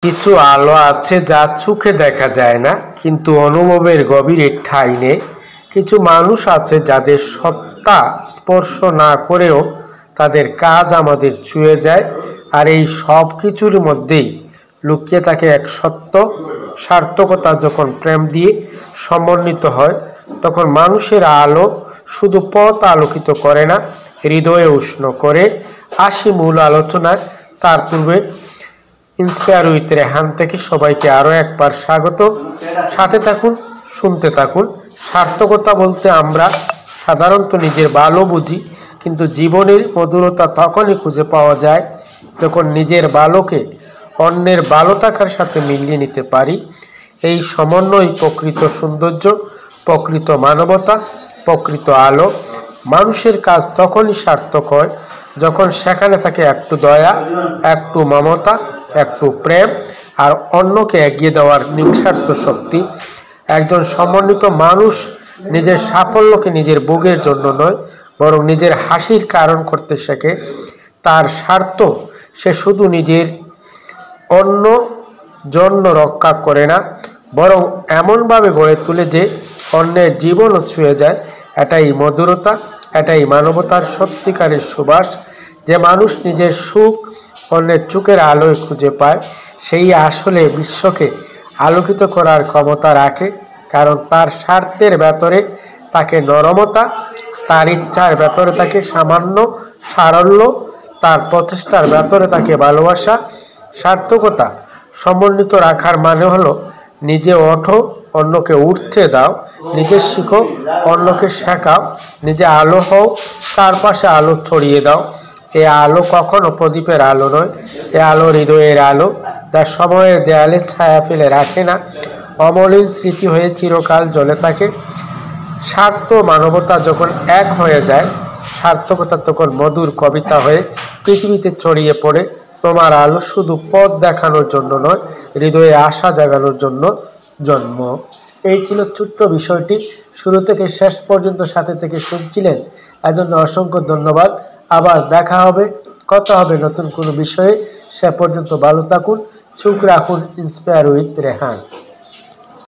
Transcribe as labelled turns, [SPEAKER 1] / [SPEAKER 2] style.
[SPEAKER 1] কিছু আলো আছে যা চোখে দেখা যায় না, কিন্তু অনুভবের গভীরে ঠাঁই নেয়। কিছু মানুষ আছে যাদের সত্তা স্পর্শ না করেও তাদের কাজ আমাদের ছুঁয়ে যায়। আর এই সব কিছুর মধ্যেই লুকিয়ে থাকে এক সত্য, সার্থকতা যখন প্রেম দিয়ে সমন্বিত হয়, তখন মানুষের আলো শুধু পথ আলোকিত করে না, হৃদয়ে উষ্ণ করে। আসি মূল আলোচনায়। তার পূর্বে ইন্সপায়ার উইথ রেহান থেকে সবাইকে আরও একবার স্বাগত। সাথে থাকুন, শুনতে থাকুন। সার্থকতা বলতে আমরা সাধারণত নিজের ভালো বুঝি, কিন্তু জীবনের মধুরতা তখনই খুঁজে পাওয়া যায় যখন নিজের ভালোকে অন্যের ভালো থাকার সাথে মিলিয়ে নিতে পারি। এই সমন্বয় প্রকৃত সৌন্দর্য, প্রকৃত মানবতা, প্রকৃত আলো। মানুষের কাজ তখনই সার্থক হয় যখন সেখানে থাকে একটু দয়া, একটু মমতা, একটু প্রেম, আর অন্যকে এগিয়ে দেওয়ার নিঃস্বার্থ শক্তি। একজন সমন্বিত মানুষ নিজের সাফল্যকে নিজের ভোগের জন্য নয়, বরং নিজের হাসির কারণ করতে শেখে। তার স্বার্থ সে শুধু নিজের অন্য জন্য রক্ষা করে না, বরং এমনভাবে গড়ে তোলে যে অন্যের জীবনও ছুঁয়ে যায়। এটাই মধুরতা, এটাই মানবতার সত্যিকারের সুবাস। যে মানুষ নিজের সুখ অন্যের চোখের আলোয় খুঁজে পায়, সেই আসলে বিশ্বকে আলোকিত করার ক্ষমতা রাখে। কারণ তার স্বার্থের ভেতরে তাকে নরমতা, তার ইচ্ছার ভেতরে তাকে সামান্য সারল্য, তার প্রচেষ্টার ভেতরে তাকে ভালোবাসা। সার্থকতা সমন্বিত রাখার মানে হলো নিজে ওঠো, অন্যকে উঠতে দাও, নিজে শিখো, অন্যকে শেখাও, নিজে আলো হও, তার পাশে আলো ছড়িয়ে দাও। এ আলো কখনো প্রদীপের আলো নয়, এ আলো হৃদয়ের আলো, যা সময়ের দেয়ালে ছায়া ফেলে রাখে না, অমলিন স্মৃতি হয়ে চিরকাল জ্বলে থাকে। স্বার্থ মানবতা যখন এক হয়ে যায়, সার্থকতা তখন মধুর কবিতা হয়ে পৃথিবীতে ছড়িয়ে পড়ে। তোমার আলো শুধু পথ দেখানোর জন্য নয়, হৃদয়ে আশা জাগানোর জন্য জন্ম। এই ছিল ছোট্ট বিষয়টি। শুরু থেকে শেষ পর্যন্ত সাথে থেকে শুনছিলেন, এজন্য অসংখ্য ধন্যবাদ। আবার দেখা হবে, কথা হবে নতুন কোনো বিষয়ে। সে পর্যন্ত ভালো থাকুন, চোখ রাখুন ইন্সপায়ার উইথ রেহান।